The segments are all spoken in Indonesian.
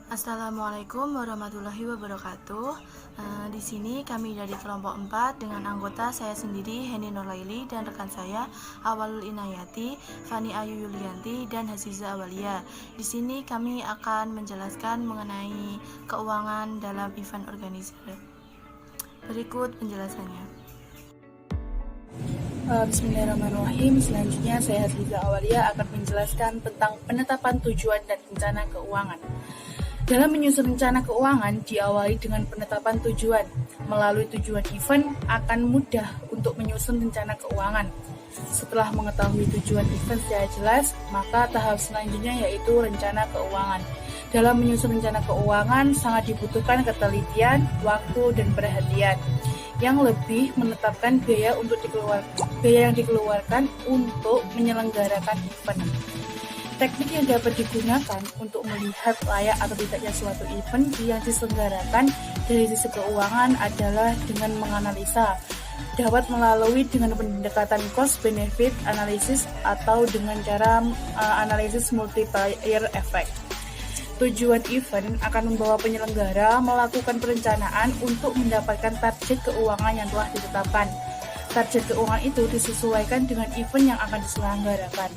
Assalamualaikum warahmatullahi wabarakatuh. Di sini kami dari kelompok 4 dengan anggota saya sendiri Heni Nurlaili dan rekan saya Awalul Inayati, Fani Ayu Yulianti dan Haziza Awalia. Di sini kami akan menjelaskan mengenai keuangan dalam event organizer. Berikut penjelasannya. Bismillahirrahmanirrahim. Selanjutnya saya Haziza Awalia akan menjelaskan tentang penetapan tujuan dan rencana keuangan. Dalam menyusun rencana keuangan diawali dengan penetapan tujuan. Melalui tujuan event akan mudah untuk menyusun rencana keuangan. Setelah mengetahui tujuan event secara jelas, maka tahap selanjutnya yaitu rencana keuangan. Dalam menyusun rencana keuangan sangat dibutuhkan ketelitian, waktu, dan perhatian. Yang lebih menetapkan biaya yang dikeluarkan untuk menyelenggarakan event. Teknik yang dapat digunakan untuk melihat layak atau tidaknya suatu event yang diselenggarakan dari sisi keuangan adalah dengan menganalisa. Dapat melalui dengan pendekatan cost benefit analysis atau dengan cara analisis multiplier effect. Tujuan event akan membawa penyelenggara melakukan perencanaan untuk mendapatkan target keuangan yang telah ditetapkan. Target keuangan itu disesuaikan dengan event yang akan diselenggarakan.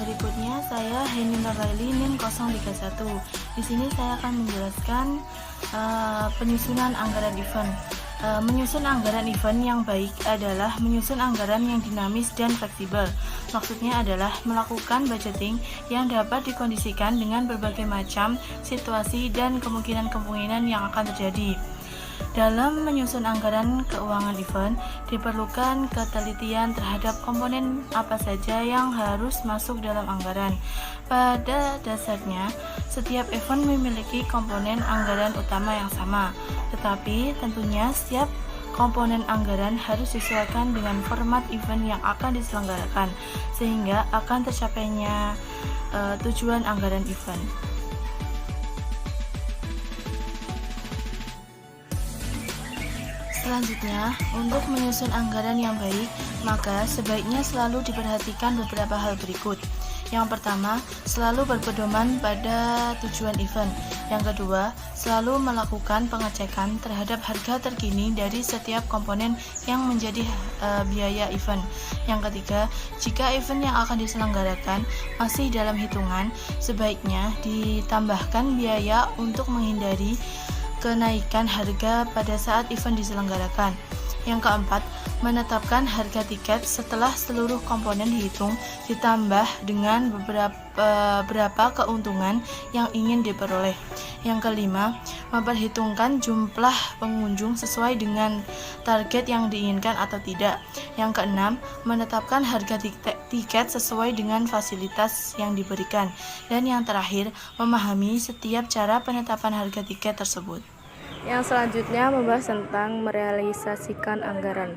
Berikutnya saya Heni Nurlaili NIM 031. Di sini saya akan menjelaskan penyusunan anggaran event. Menyusun anggaran event yang baik adalah menyusun anggaran yang dinamis dan fleksibel. Maksudnya adalah melakukan budgeting yang dapat dikondisikan dengan berbagai macam situasi dan kemungkinan-kemungkinan yang akan terjadi. Dalam menyusun anggaran keuangan event, diperlukan ketelitian terhadap komponen apa saja yang harus masuk dalam anggaran. Pada dasarnya, setiap event memiliki komponen anggaran utama yang sama, tetapi tentunya setiap komponen anggaran harus disesuaikan dengan format event yang akan diselenggarakan, sehingga akan tercapainya tujuan anggaran event. Selanjutnya, untuk menyusun anggaran yang baik, maka sebaiknya selalu diperhatikan beberapa hal berikut. Yang pertama, selalu berpedoman pada tujuan event. Yang kedua, selalu melakukan pengecekan terhadap harga terkini dari setiap komponen yang menjadi biaya event. Yang ketiga, jika event yang akan diselenggarakan masih dalam hitungan, sebaiknya ditambahkan biaya untuk menghindari kenaikan harga pada saat event diselenggarakan. Yang keempat, menetapkan harga tiket setelah seluruh komponen dihitung ditambah dengan berapa keuntungan yang ingin diperoleh. Yang kelima, memperhitungkan jumlah pengunjung sesuai dengan target yang diinginkan atau tidak. Yang keenam, menetapkan harga tiket sesuai dengan fasilitas yang diberikan. Dan yang terakhir, memahami setiap cara penetapan harga tiket tersebut. Yang selanjutnya membahas tentang merealisasikan anggaran.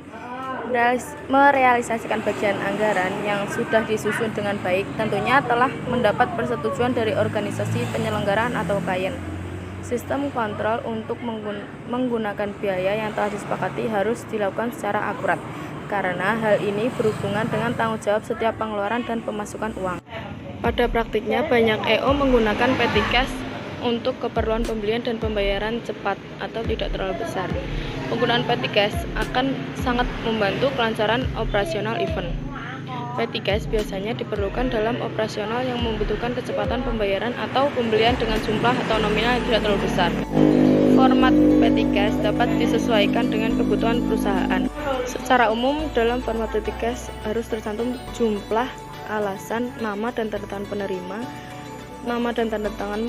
Merealisasikan bagian anggaran yang sudah disusun dengan baik tentunya telah mendapat persetujuan dari organisasi penyelenggaraan atau klien. Sistem kontrol untuk menggunakan biaya yang telah disepakati harus dilakukan secara akurat, karena hal ini berhubungan dengan tanggung jawab setiap pengeluaran dan pemasukan uang. Pada praktiknya, banyak EO menggunakan petty cash untuk keperluan pembelian dan pembayaran cepat atau tidak terlalu besar. Penggunaan petty cash akan sangat membantu kelancaran operasional event. Petty cash biasanya diperlukan dalam operasional yang membutuhkan kecepatan pembayaran atau pembelian dengan jumlah atau nominal yang tidak terlalu besar. Format petty cash dapat disesuaikan dengan kebutuhan perusahaan. Secara umum, dalam format petty cash harus tercantum jumlah, alasan, nama dan tanda tangan penerima, nama dan tanda tangan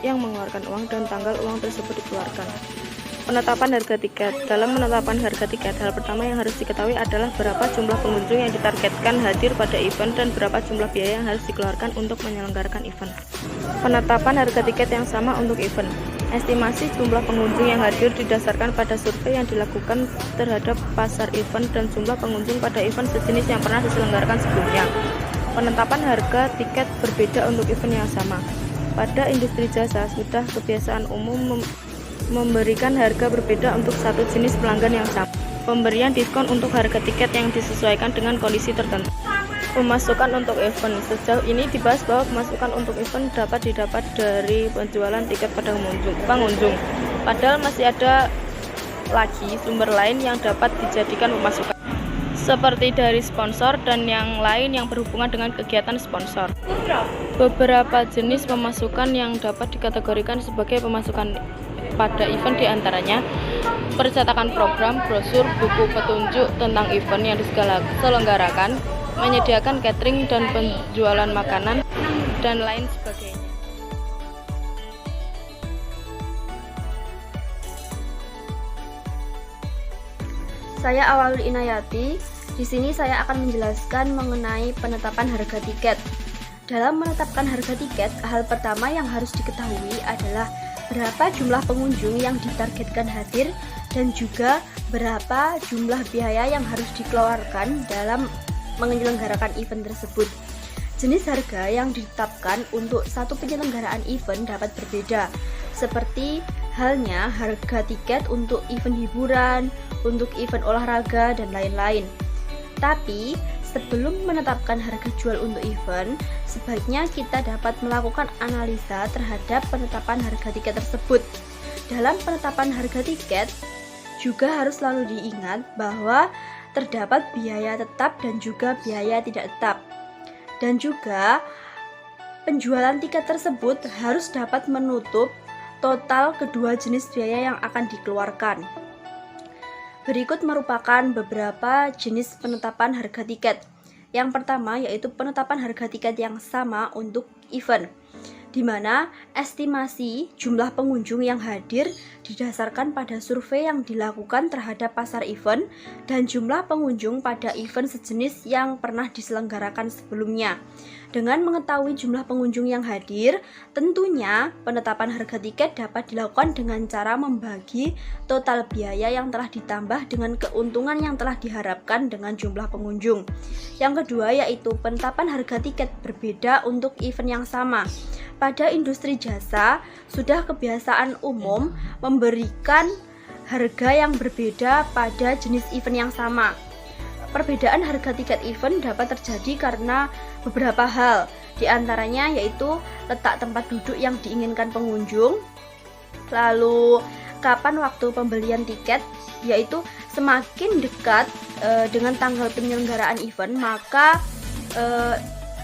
yang mengeluarkan uang, dan tanggal uang tersebut dikeluarkan. Penetapan harga tiket. Dalam menetapkan harga tiket, hal pertama yang harus diketahui adalah berapa jumlah pengunjung yang ditargetkan hadir pada event dan berapa jumlah biaya yang harus dikeluarkan untuk menyelenggarakan event. Penetapan harga tiket yang sama untuk event. Estimasi jumlah pengunjung yang hadir didasarkan pada survei yang dilakukan terhadap pasar event dan jumlah pengunjung pada event sejenis yang pernah diselenggarakan sebelumnya. Penetapan harga tiket berbeda untuk event yang sama. Pada industri jasa, sudah kebiasaan umum memberikan harga berbeda untuk satu jenis pelanggan yang sama. Pemberian diskon untuk harga tiket yang disesuaikan dengan kondisi tertentu. Pemasukan untuk event. Sejauh ini dibahas bahwa pemasukan untuk event dapat didapat dari penjualan tiket pada pengunjung. Padahal masih ada lagi sumber lain yang dapat dijadikan pemasukan, seperti dari sponsor dan yang lain yang berhubungan dengan kegiatan sponsor. Beberapa jenis pemasukan yang dapat dikategorikan sebagai pemasukan pada event diantaranya percetakan program, brosur, buku petunjuk tentang event yang diselenggarakan, menyediakan catering dan penjualan makanan, dan lain sebagainya. Saya Awalul Inayati. Di sini saya akan menjelaskan mengenai penetapan harga tiket. Dalam menetapkan harga tiket, hal pertama yang harus diketahui adalah berapa jumlah pengunjung yang ditargetkan hadir dan juga berapa jumlah biaya yang harus dikeluarkan dalam menyelenggarakan event tersebut. Jenis harga yang ditetapkan untuk satu penyelenggaraan event dapat berbeda, seperti halnya harga tiket untuk event hiburan, untuk event olahraga, dan lain-lain. Tapi, sebelum menetapkan harga jual untuk event, sebaiknya kita dapat melakukan analisa terhadap penetapan harga tiket tersebut. Dalam penetapan harga tiket, juga harus selalu diingat bahwa terdapat biaya tetap dan juga biaya tidak tetap. Dan juga penjualan tiket tersebut harus dapat menutup total kedua jenis biaya yang akan dikeluarkan. Berikut merupakan beberapa jenis penetapan harga tiket. Yang pertama yaitu penetapan harga tiket yang sama untuk event, di mana estimasi jumlah pengunjung yang hadir didasarkan pada survei yang dilakukan terhadap pasar event dan jumlah pengunjung pada event sejenis yang pernah diselenggarakan sebelumnya. Dengan mengetahui jumlah pengunjung yang hadir, tentunya penetapan harga tiket dapat dilakukan dengan cara membagi total biaya yang telah ditambah dengan keuntungan yang telah diharapkan dengan jumlah pengunjung. Yang kedua yaitu penetapan harga tiket berbeda untuk event yang sama. Pada industri jasa, sudah kebiasaan umum memberikan harga yang berbeda pada jenis event yang sama. Perbedaan harga tiket event dapat terjadi karena beberapa hal, di antaranya yaitu letak tempat duduk yang diinginkan pengunjung, lalu kapan waktu pembelian tiket, yaitu semakin dekat dengan tanggal penyelenggaraan event, maka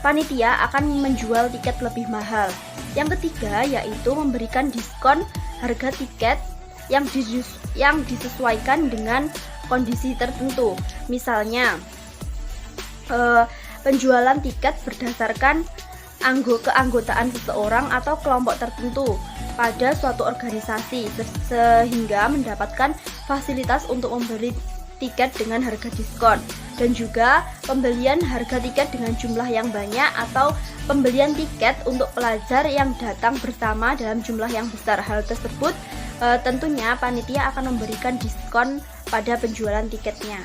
panitia akan menjual tiket lebih mahal. Yang ketiga yaitu memberikan diskon harga tiket yang disesuaikan dengan kondisi tertentu. Misalnya penjualan tiket berdasarkan keanggotaan seseorang atau kelompok tertentu pada suatu organisasi sehingga mendapatkan fasilitas untuk membeli tiket dengan harga diskon, dan juga pembelian harga tiket dengan jumlah yang banyak atau pembelian tiket untuk pelajar yang datang bersama dalam jumlah yang besar. Hal tersebut tentunya panitia akan memberikan diskon pada penjualan tiketnya.